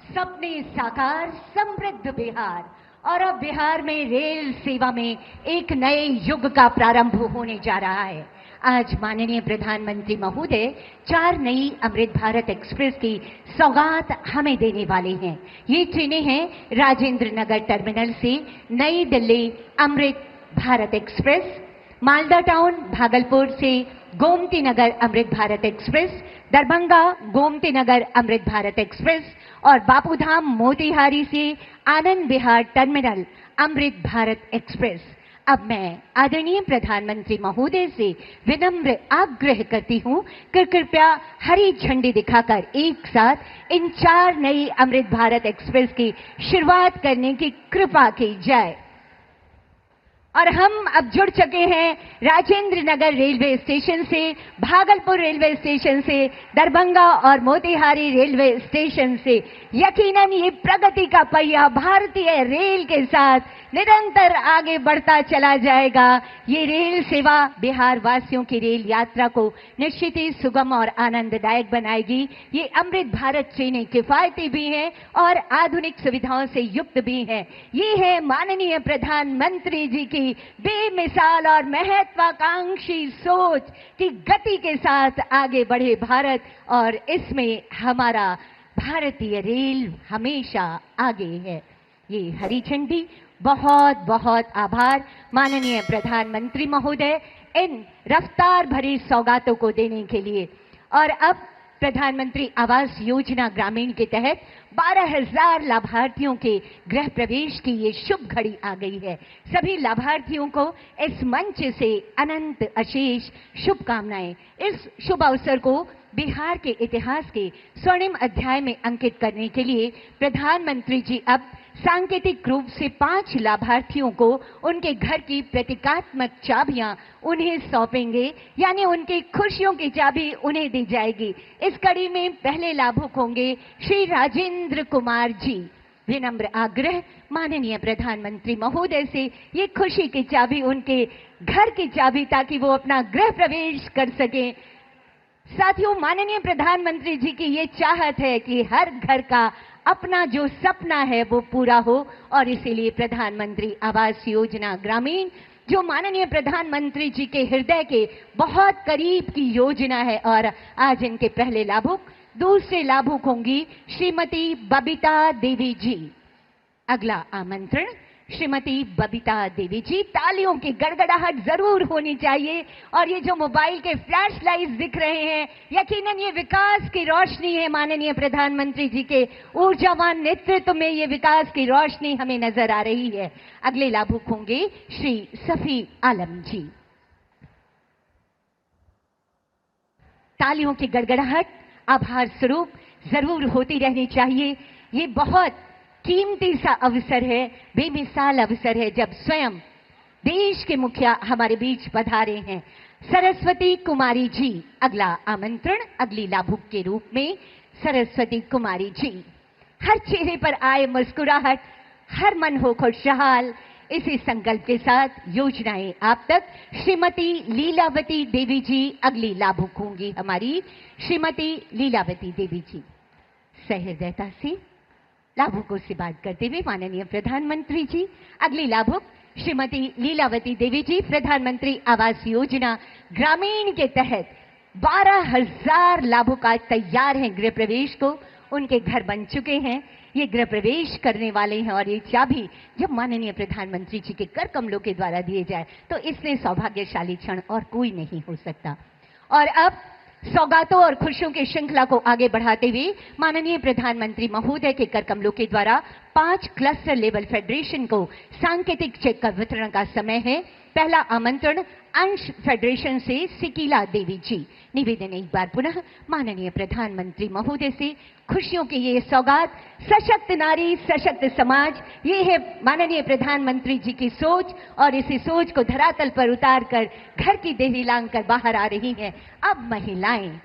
सपने साकार समृद्ध बिहार। और अब बिहार में रेल सेवा में एक नए युग का प्रारंभ होने जा रहा है। आज माननीय प्रधानमंत्री महोदय 4 नई अमृत भारत एक्सप्रेस की सौगात हमें देने वाले हैं। ये ट्रेनें हैं राजेंद्र नगर टर्मिनल से नई दिल्ली अमृत भारत एक्सप्रेस, मालदा टाउन भागलपुर से गोमती नगर अमृत भारत एक्सप्रेस, दरभंगा गोमती नगर अमृत भारत एक्सप्रेस और बापूधाम मोतीहारी से आनंद विहार टर्मिनल अमृत भारत एक्सप्रेस। अब मैं आदरणीय प्रधानमंत्री महोदय से विनम्र आग्रह करती हूं कि कृपया हरी झंडी दिखाकर एक साथ इन 4 नई अमृत भारत एक्सप्रेस की शुरुआत करने की कृपा की जाए। और हम अब जुड़ चुके हैं राजेंद्र नगर रेलवे स्टेशन से, भागलपुर रेलवे स्टेशन से, दरभंगा और मोतीहारी रेलवे स्टेशन से। यकीनन ये प्रगति का पहिया भारतीय रेल के साथ निरंतर आगे बढ़ता चला जाएगा। ये रेल सेवा बिहार वासियों की रेल यात्रा को निश्चित ही सुगम और आनंददायक बनाएगी। ये अमृत भारत ट्रेनें किफायती भी हैं और आधुनिक सुविधाओं से युक्त भी हैं। ये है माननीय प्रधानमंत्री जी की बेमिसाल और महत्वाकांक्षी सोच कि गति के साथ आगे बढ़े भारत, और इसमें हमारा भारतीय रेल हमेशा आगे है। ये हरी झंडी, बहुत बहुत आभार माननीय प्रधानमंत्री महोदय इन रफ्तार भरी सौगातों को देने के लिए। और अब प्रधानमंत्री आवास योजना ग्रामीण के तहत 12,000 लाभार्थियों के गृह प्रवेश की ये शुभ घड़ी आ गई है। सभी लाभार्थियों को इस मंच से अनंत अशेष शुभकामनाएं। इस शुभ अवसर को बिहार के इतिहास के स्वर्णिम अध्याय में अंकित करने के लिए प्रधानमंत्री जी अब सांकेतिक रूप से 5 लाभार्थियों को उनके घर की प्रतीकात्मक चाबियां उन्हें सौंपेंगे, यानी उनकी खुशियों की चाबी उन्हें दी जाएगी। इस कड़ी में पहले लाभुक होंगे श्री राजेंद्र कुमार जी। विनम्र आग्रह माननीय प्रधानमंत्री महोदय से ये खुशी की चाबी उनके घर की चाबी, ताकि वो अपना गृह प्रवेश कर सकें। साथियों, माननीय प्रधानमंत्री जी की ये चाहत है कि हर घर का अपना जो सपना है वो पूरा हो, और इसीलिए प्रधानमंत्री आवास योजना ग्रामीण, जो माननीय प्रधानमंत्री जी के हृदय के बहुत करीब की योजना है, और आज इनके पहले लाभुक, दूसरे लाभुक होंगी श्रीमती बबीता देवी जी। अगला आमंत्रण श्रीमती बबीता देवी जी। तालियों की गड़गड़ाहट जरूर होनी चाहिए। और ये जो मोबाइल के फ्लैश लाइट्स दिख रहे हैं, यकीनन ये विकास की रोशनी है। माननीय प्रधानमंत्री जी के ऊर्जावान नेतृत्व में ये विकास की रोशनी हमें नजर आ रही है। अगले लाभुक होंगे श्री सफी आलम जी। तालियों की गड़गड़ाहट आभार स्वरूप जरूर होती रहनी चाहिए। ये बहुत कीमती सा अवसर है, बेमिसाल अवसर है, जब स्वयं देश के मुखिया हमारे बीच पधारे हैं। सरस्वती कुमारी जी, अगला आमंत्रण अगली लाभुक के रूप में सरस्वती कुमारी जी। हर चेहरे पर आए मुस्कुराहट, हर मन हो खुशहाल, इसी संकल्प के साथ योजनाएं आप तक। श्रीमती लीलावती देवी जी अगली लाभुक होंगी हमारी। श्रीमती लीलावती देवी जी सहृदयता से लाभुकों से बात करते हुए माननीय प्रधानमंत्री जी। अगली लाभुक श्रीमती लीलावती देवी जी, प्रधानमंत्री आवास योजना ग्रामीण के तहत 12,000 लाभुक आज तैयार हैं गृह प्रवेश को। उनके घर बन चुके हैं, ये गृह प्रवेश करने वाले हैं। और ये चाबी जब माननीय प्रधानमंत्री जी के कर कमलों के द्वारा दिए जाए तो इसने सौभाग्यशाली क्षण और कोई नहीं हो सकता। और अब सौगातों और खुशियों की श्रृंखला को आगे बढ़ाते हुए माननीय प्रधानमंत्री महोदय के कर कमलों के द्वारा 5 क्लस्टर लेवल फेडरेशन को सांकेतिक चेक का वितरण का समय है। पहला आमंत्रण अंश फेडरेशन से सिकीला देवी जी। निवेदन एक बार पुनः माननीय प्रधानमंत्री महोदय से खुशियों की ये सौगात, सशक्त नारी सशक्त समाज, ये है माननीय प्रधानमंत्री जी की सोच। और इसी सोच को धरातल पर उतार कर घर की देहरी लांग कर बाहर आ रही है अब महिलाएं।